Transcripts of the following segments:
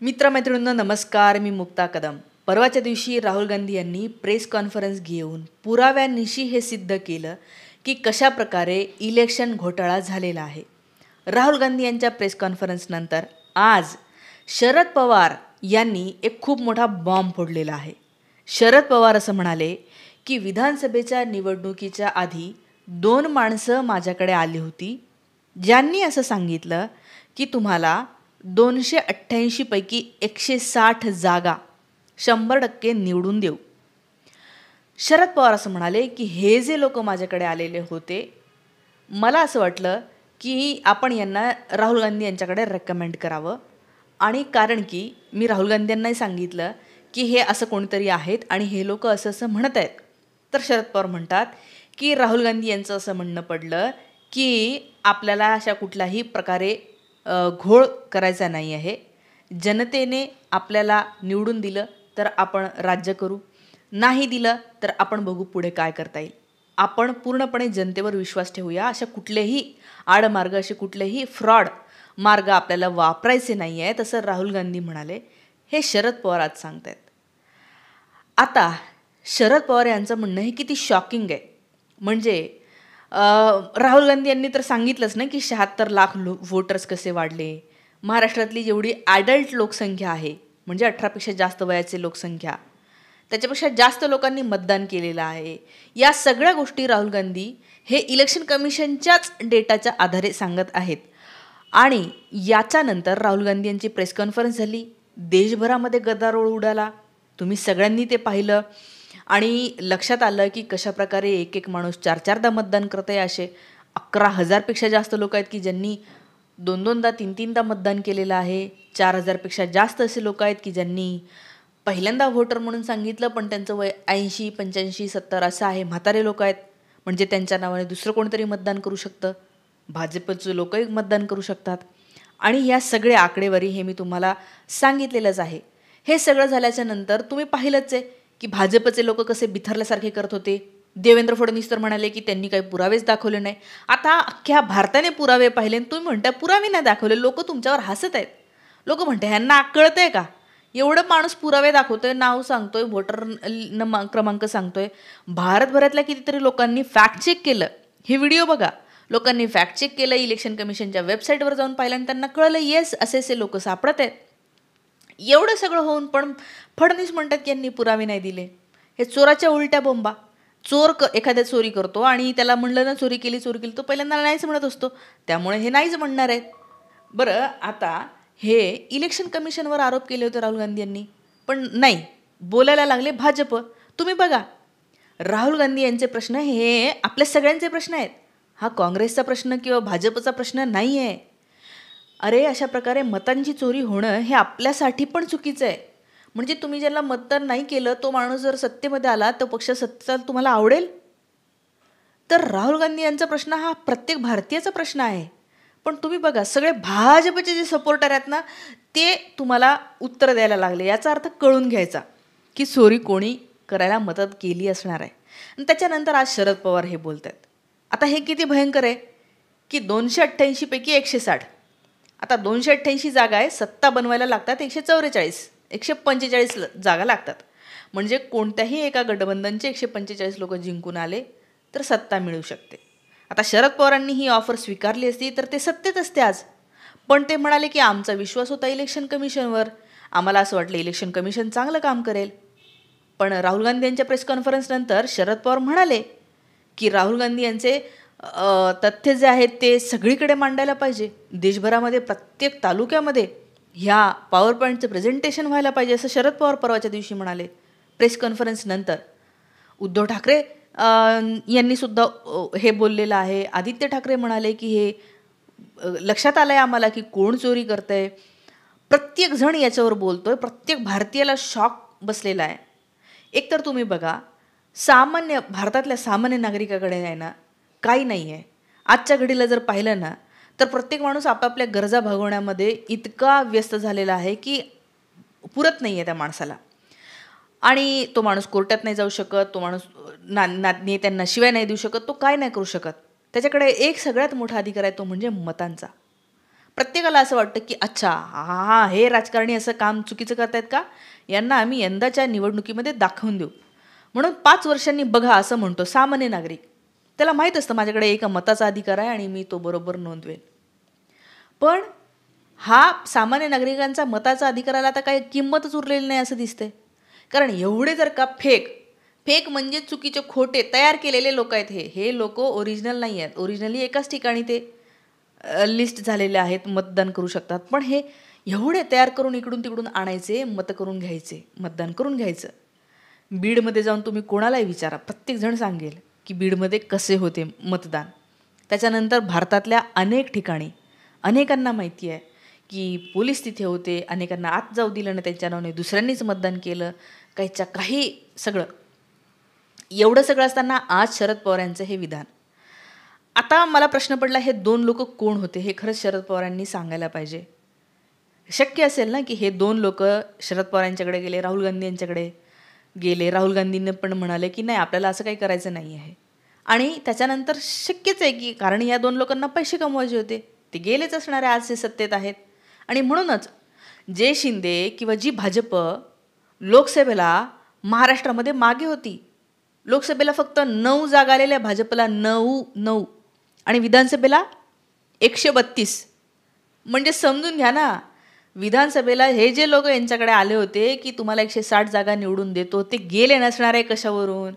मित्रमैत्रिणींनो नमस्कार. मी मुक्ता कदम. परवाच्या दिवशी राहुल गांधी यांनी प्रेस कॉन्फरन्स घेऊन पुराव्यानिशी हे सिद्ध केलं की कशा प्रकारे इलेक्शन घोटाळा झालेला आहे. राहुल गांधी यांच्या प्रेस कॉन्फरन्सनंतर आज शरद पवार यांनी एक खूप मोठा बॉम्ब फोडलेला आहे. शरद पवार असं म्हणाले की विधानसभेच्या निवडणुकीच्या आधी 2 माणसं माझ्याकडे आली होती ज्यांनी असं सांगितलं की तुम्हाला 288 पैकी 160 जागा 100% निवडून देऊ. शरद पवार असं म्हणाले की हे जे लोक माझ्याकडे आलेले होते, मला असं वाटलं की आपण यांना राहुल गांधी यांच्याकडे रेकमेंड करावं. आणि कारण की मी राहुल गांधी यांनाही सांगितलं की हे असं कोणीतरी आहेत आणि हे लोक असं असं म्हणत आहेत. तर शरद पवार म्हणतात की राहुल गांधी यांचं असं म्हणणं पडलं की आपल्याला अशा कुठल्याही प्रकारे घोळ करायचा नाही आहे. जनतेने आपल्याला निवडून दिलं तर आपण राज्य करू, नाही दिलं तर आपण बघू पुढे काय करता येईल. आपण पूर्णपणे जनतेवर विश्वास ठेवूया. अशा कुठलेही आडमार्ग, असे कुठलेही फ्रॉड मार्ग आपल्याला वापरायचे नाही आहेत, असं राहुल गांधी म्हणाले. हे शरद पवार आज सांगत आहेत. आता शरद पवार यांचं म्हणणं हे किती शॉकिंग आहे. म्हणजे राहुल गांधी यांनी तर सांगितलंच ना की 76 लाख वोटर्स कसे वाढले. महाराष्ट्रातली जेवढी ॲडल्ट लोकसंख्या आहे, म्हणजे 18पेक्षा जास्त वयाची लोकसंख्या, त्याच्यापेक्षा जास्त लोकांनी मतदान केलेलं आहे. या सगळ्या गोष्टी राहुल गांधी हे इलेक्शन कमिशनच्याच डेटाच्या आधारे सांगत आहेत. आणि याच्यानंतर राहुल गांधी यांची प्रेस कॉन्फरन्स झाली. देशभरामध्ये गदारोळ उडाला. तुम्ही सगळ्यांनी ते पाहिलं आणि लक्षात आलं की कशाप्रकारे एक एक माणूस 4-4दा मतदान करत आहे. असे 11,000पेक्षा जास्त लोक आहेत की ज्यांनी 2-2दा 3-3दा मतदान केलेलं आहे. 4,000पेक्षा जास्त असे लोक आहेत की ज्यांनी पहिल्यांदा व्होटर म्हणून सांगितलं, पण त्यांचं वय 80, 85, 70 असं आहे. म्हातारे लोक आहेत, म्हणजे त्यांच्या नावाने दुसरं कोणतरी मतदान करू शकतं. भाजपचे लोकही मतदान करू शकतात. आणि या सगळे आकडेवारी हे मी तुम्हाला सांगितलेलंच आहे. हे सगळं झाल्याच्या नंतर तुम्ही पाहिलंच आहे की भाजपचे लोक कसे बिथरल्यासारखे करत होते. देवेंद्र फडणवीस तर म्हणाले की त्यांनी काही पुरावेच दाखवले नाही. आता अख्ख्या भारताने पुरावे पाहिले आणि तुम्ही म्हणता पुरावे नाही दाखवले. लोक तुमच्यावर हसत आहेत. लोक म्हणते ह्यांना कळतंय का? एवढं माणूस पुरावे दाखवतोय, नाव सांगतोय, व्होटर क्रमांक सांगतोय. भारतभरातल्या कितीतरी लोकांनी फॅक्ट चेक केलं. हे व्हिडिओ बघा. लोकांनी फॅक्ट चेक केलं, इलेक्शन कमिशनच्या वेबसाईटवर जाऊन पाहिलं आणि त्यांना कळलं येस असे लोक सापडत आहेत. एवढं सगळं होऊन पण फडणवीस म्हणतात की यांनी पुरावे नाही दिले. हे चोराच्या उलट्या बोंबा. चोर एखाद्या चोरी करतो आणि त्याला म्हणलं ना चोरी केली तो पहिल्यांदा नाहीच म्हणत असतो. त्यामुळे हे नाहीच म्हणणार आहेत. बरं, आता हे इलेक्शन कमिशनवर आरोप केले होते राहुल गांधी यांनी, पण नाही बोलायला लागले भाजप. तुम्ही बघा, राहुल गांधी यांचे प्रश्न हे आपल्या सगळ्यांचे प्रश्न आहेत. हा काँग्रेसचा प्रश्न किंवा भाजपचा प्रश्न नाही आहे. अरे, अशा प्रकारे मतांची चोरी होणं हे आपल्यासाठी पण चुकीचं आहे. म्हणजे तुम्ही ज्याला मतदान नाही केलं तो माणूस जर सत्तेमध्ये आला तर पक्ष सत्तेत तुम्हाला आवडेल? तर राहुल गांधी यांचा प्रश्न हा प्रत्येक भारतीयाचा प्रश्न आहे. पण तुम्ही बघा, सगळे भाजपचे जे सपोर्टर आहेत ना, ते तुम्हाला उत्तर द्यायला लागले. याचा अर्थ कळून घ्यायचा की चोरी कोणी करायला मदत केली असणार आहे. आणि त्याच्यानंतर आज शरद पवार हे बोलत आहेत. आता हे किती भयंकर आहे की 288 पैकी 160. आता 288 जागा आहे, सत्ता बनवायला लागतात 144, 145 जागा लागतात. म्हणजे कोणत्याही एका गठबंधनचे 145 लोक जिंकून आले तर सत्ता मिळू शकते. आता शरद पवारांनी ही ऑफर स्वीकारली असती तर ते सत्तेत असते आज. पण ते म्हणाले की आमचा विश्वास होता इलेक्शन कमिशनवर, आम्हाला असं वाटलं इलेक्शन कमिशन चांगलं काम करेल. पण राहुल गांधी यांच्या प्रेस कॉन्फरन्सनंतर शरद पवार म्हणाले की राहुल गांधी यांचे तथ्य जे आहेत ते सगळीकडे मांडायला पाहिजे. देशभरामध्ये प्रत्येक तालुक्यामध्ये ह्या पॉवर पॉईंटचं प्रेझेंटेशन व्हायला पाहिजे, असं शरद पवार परवाच्या दिवशी म्हणाले प्रेस कॉन्फरन्सनंतर. उद्धव ठाकरे यांनी सुद्धा हे बोललेलं आहे. आदित्य ठाकरे म्हणाले की हे लक्षात आलं आहे आम्हाला की कोण चोरी करतं आहे. प्रत्येकजण याच्यावर बोलतोय. प्रत्येक भारतीयाला शॉक बसलेला आहे. एकतर तुम्ही बघा, भारतातल्या सामान्य नागरिकाकडे आहे ना काही नाही आहे. आजच्या घडीला जर पाहिलं ना तर प्रत्येक माणूस आपापल्या गरजा भागवण्यामध्ये इतका व्यस्त झालेला आहे की पुरत नाही आहे त्या माणसाला. आणि तो माणूस कोर्टात नाही जाऊ शकत, तो माणूस नेत्यांना शिवाय नाही देऊ शकत, तो काय नाही करू शकत. त्याच्याकडे एक सगळ्यात मोठा अधिकार आहे, तो म्हणजे मतांचा. प्रत्येकाला असं वाटतं की अच्छा हा हे राजकारणी असं काम चुकीचं करतायत का, यांना आम्ही यंदाच्या निवडणुकीमध्ये दाखवून देऊ. म्हणून 5 वर्षांनी बघा असं म्हणतो सामान्य नागरिक. त्याला माहीत असतं माझ्याकडे एका मताचा अधिकार आहे आणि मी तो बरोबर नोंदवेन. पण हा सामान्य नागरिकांचा मताचा अधिकाराला आता काही किंमतच उरलेली नाही असं दिसतंय. कारण एवढे जर का फेक म्हणजे चुकीचे खोटे तयार केलेले लोक आहेत. हे लोक ओरिजिनल नाही आहेत. ओरिजिनली एकाच ठिकाणी ते लिस्ट झालेले आहेत, मतदान करू शकतात. पण हे एवढे तयार करून इकडून तिकडून आणायचे, मतं करून घ्यायचे, मतदान करून घ्यायचं. बीडमध्ये जाऊन तुम्ही कोणालाही विचारा, प्रत्येकजण सांगेल की बीडमध्ये कसे होते मतदान. त्याच्यानंतर भारतातल्या अनेक ठिकाणी अनेकांना माहिती आहे की पोलीस तिथे होते, अनेकांना आत जाऊ दिलं ना त्यांच्या नावाने, दुसऱ्यांनीच मतदान केलं, काहीच्या काही सगळं. एवढं सगळं असताना आज शरद पवार यांचं हे विधान. आता मला प्रश्न पडला, हे 2 लोक कोण होते हे खरंच शरद पवारांनी सांगायला पाहिजे. शक्य असेल ना की हे 2 लोक शरद पवार यांच्याकडे गेले, राहुल गांधी यांच्याकडे गेले, राहुल गांधींनी पण म्हणाले की नाही आपल्याला असं काही करायचं नाही आहे. आणि त्याच्यानंतर शक्यच आहे की कारण या 2 लोकांना पैसे कमवायचे होते, ते गेलेच असणारे, आज ते सत्तेत आहेत. आणि म्हणूनच जे शिंदे किंवा जी भाजप लोकसभेला महाराष्ट्रामध्ये मागे होती, लोकसभेला फक्त 9 जागा आलेल्या भाजपला, 9 आणि विधानसभेला 132. म्हणजे समजून घ्या ना, विधानसभेला हे जे लोक यांच्याकडे आले होते की तुम्हाला 160 जागा निवडून देतो, ते गेले नसणार आहे कशावरून.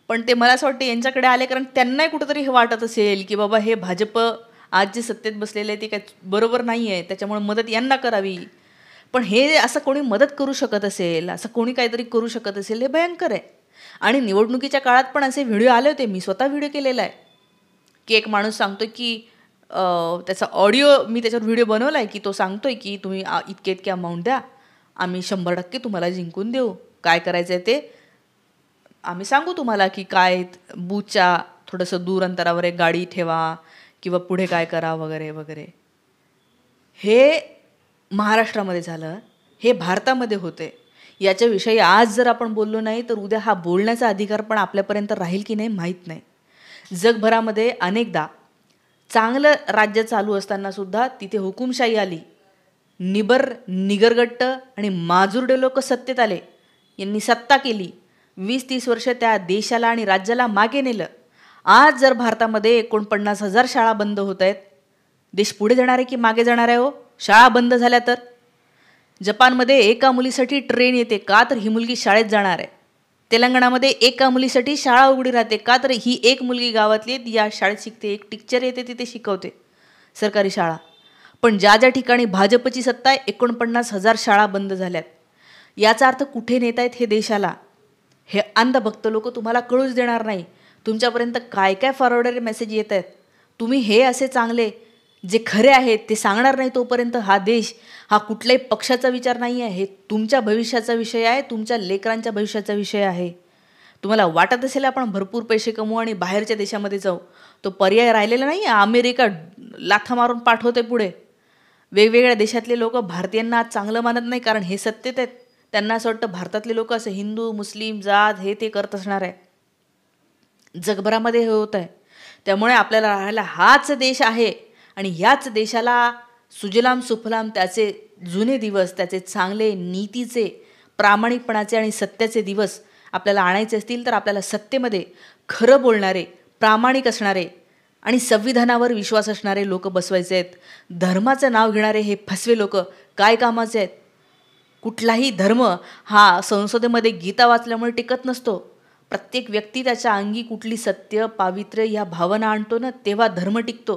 पण ते मला असं वाटतं यांच्याकडे आले कारण त्यांनाही कुठंतरी हे वाटत असेल की बाबा हे भाजप आज जे सत्तेत बसलेले आहे ते काय बरोबर नाही आहे, त्याच्यामुळे मदत यांना करावी. पण हे असं कोणी मदत करू शकत असेल, असं कोणी काहीतरी करू शकत असेल, हे भयंकर आहे. आणि निवडणुकीच्या काळात पण असे व्हिडिओ आले होते, मी स्वतः व्हिडिओ केलेला आहे की एक माणूस सांगतोय की त्याचा ऑडिओ मी त्याच्यावर व्हिडिओ बनवला आहे की तो सांगतोय की तुम्ही इतके अमाऊंट द्या, आम्ही 100% तुम्हाला जिंकून देऊ, काय करायचं आहे ते आम्ही सांगू तुम्हाला की काय बूथच्या थोडंसं दूर अंतरावर एक गाडी ठेवा किंवा पुढे काय करा वगैरे वगैरे. हे महाराष्ट्रामध्ये झालं, हे भारतामध्ये होते. याच्याविषयी आज जर आपण बोललो नाही तर उद्या हा बोलण्याचा अधिकार पण आपल्यापर्यंत राहील की नाही माहीत नाही. जगभरामध्ये अनेकदा चांगलं राज्य चालू असताना सुद्धा तिथे हुकुमशाही आली, निगरगट्ट आणि माजुरडे लोक सत्तेत आले, यांनी सत्ता केली, 20-30 वर्ष त्या देशाला आणि राज्याला मागे नेलं. आज जर भारतामध्ये 49,000 शाळा बंद होत आहेत, देश पुढे जाणार आहे की मागे जाणार आहे हो? शाळा बंद झाल्या तर जपानमध्ये एका मुलीसाठी ट्रेन येते का तर ही मुलगी शाळेत जाणार आहे. तेलंगणामध्ये एका मुलीसाठी शाळा उघडी राहते का तर ही एक मुलगी गावातली ती या शाळेत शिकते, एक टीचर येते तिथे शिकवते, सरकारी शाळा. पण ज्या ज्या ठिकाणी भाजपची सत्ता आहे 49,000 शाळा बंद झाल्यात. याचा अर्थ कुठे नेत आहेत हे देशाला हे अंधभक्त लोक तुम्हाला कळूच देणार नाही. तुमच्यापर्यंत काय काय फॉरवर्डेड मेसेज येत आहेत, तुम्ही हे असे चांगले जे खरे आहेत ते सांगणार नाही तोपर्यंत हा देश हा कुठल्याही पक्षाचा विचार नाही आहे, हे तुमच्या भविष्याचा विषय आहे, तुमच्या लेकरांच्या भविष्याचा विषय आहे. तुम्हाला वाटत असेल आपण भरपूर पैसे कमवू आणि बाहेरच्या देशामध्ये जाऊ, तो पर्याय राहिलेला नाही आहे. अमेरिका लाथा मारून पाठवते पुढे. वेगवेगळ्या देशातले लोक भारतीयांना आज चांगलं मानत नाही कारण हे सत्तेत आहेत. त्यांना असं वाटतं भारतातले लोक असं हिंदू मुस्लिम जात हे ते करत असणार आहे. जगभरामध्ये हे होत आहे. त्यामुळे आपल्याला राहायला हाच देश आहे आणि ह्याच देशाला सुजलाम सुफलाम त्याचे जुने दिवस, त्याचे चांगले नीतीचे, प्रामाणिकपणाचे आणि सत्याचे दिवस आपल्याला आणायचे असतील तर आपल्याला सत्तेमध्ये खरं बोलणारे, प्रामाणिक असणारे आणि संविधानावर विश्वास असणारे लोक बसवायचे आहेत. धर्माचं नाव घेणारे हे फसवे लोक काय कामाचे आहेत? कुठलाही धर्म हा संसदेमध्ये गीता वाचल्यामुळे टिकत नसतो. प्रत्येक व्यक्ती त्याच्या अंगी कुठली सत्य, पावित्र्य या भावना आणतो ना तेव्हा धर्म टिकतो.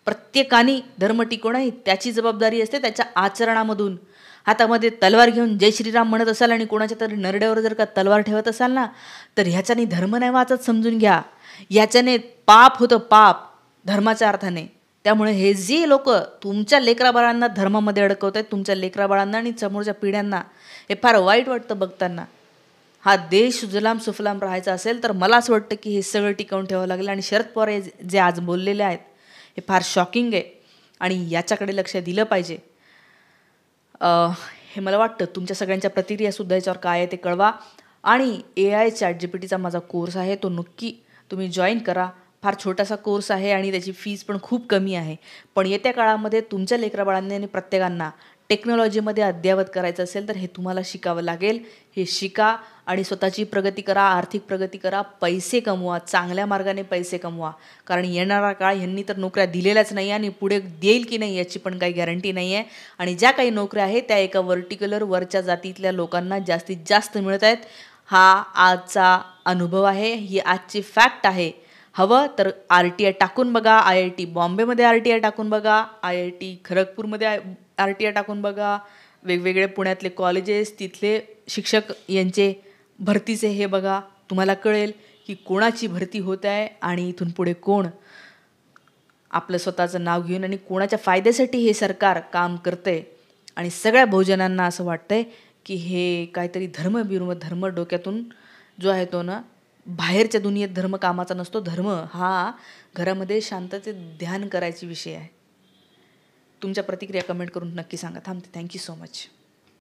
प्रत्येकाने धर्म टिकवणं त्याची जबाबदारी असते त्याच्या आचरणामधून. हातामध्ये तलवार घेऊन जय श्रीराम म्हणत असाल आणि कोणाच्या तरी नरड्यावर जर का तलवार ठेवत असाल ना तर ह्याच्याने धर्म नाही वाचत, समजून घ्या. याच्याने पाप होतं, पाप धर्माच्या अर्थाने. त्यामुळे हे जे लोक तुमच्या लेकराबाळांना धर्मामध्ये अडकवत आहेत, तुमच्या लेकराबाळांना आणि समोरच्या पिढ्यांना, हे फार वाईट वाटतं बघताना. हा देश सुजलाम सुफलाम राहायचा असेल तर मला असं वाटतं की हे सगळं टिकवून ठेवावं लागेल. आणि शरद पवार जे आज बोललेले आहेत हे फार शॉकिंग आहे आणि याच्याकडे लक्ष दिलं पाहिजे. हे मला वाटतं. तुमच्या सगळ्यांच्या प्रतिक्रियासुद्धा याच्यावर काय आहे ते कळवा. आणि AI ChatGPTचा माझा कोर्स आहे तो नक्की तुम्ही जॉईन करा. फार छोटासा कोर्स आहे आणि त्याची फीज पण खूप कमी आहे. पण येत्या काळामध्ये तुमच्या लेकराबाळांनी आणि प्रत्येकांना टेक्नॉलॉजीमध्ये अद्ययावत करायचं असेल तर हे तुम्हाला शिकावं लागेल. हे शिका आणि स्वतःची प्रगती करा, आर्थिक प्रगती करा, पैसे कमवा, चांगल्या मार्गाने पैसे कमवा. कारण येणारा काळ ह्यांनी तर नोकऱ्या दिलेल्याच नाही आणि पुढे देईल की नाही याची पण काही गॅरंटी नाही आहे. आणि ज्या काही नोकऱ्या आहेत त्या एका वर्टिक्युलर वरच्या जातीतल्या लोकांना जास्तीत जास्त मिळत आहेत. हा आजचा अनुभव आहे, ही आजची फॅक्ट आहे. हवं तर RTI टाकून बघा, IIT बॉम्बेमध्ये RTI टाकून बघा, IIT खरगपूरमध्ये RTI टाकून बघा, वेगवेगळे पुण्यातले कॉलेजेस, तिथले शिक्षक यांचे भरतीचे हे बघा. तुम्हाला कळेल की कोणाची भरती होत आहे आणि इथून पुढे कोण आपलं स्वतःचं नाव घेऊन आणि कोणाच्या फायद्यासाठी हे सरकार काम करतंय. आणि सगळ्या बहुजनांना असं वाटतंय की हे काहीतरी धर्म डोक्यातून जो आहे तो ना, बाहेरच्या दुनियेत धर्म कामाचा नसतो. धर्म हा घरामध्ये शांततेत ध्यान करायची विषय आहे. तुमच्या प्रतिक्रिया कमेंट करून नक्की सांगा. थांबते. Thank you so much.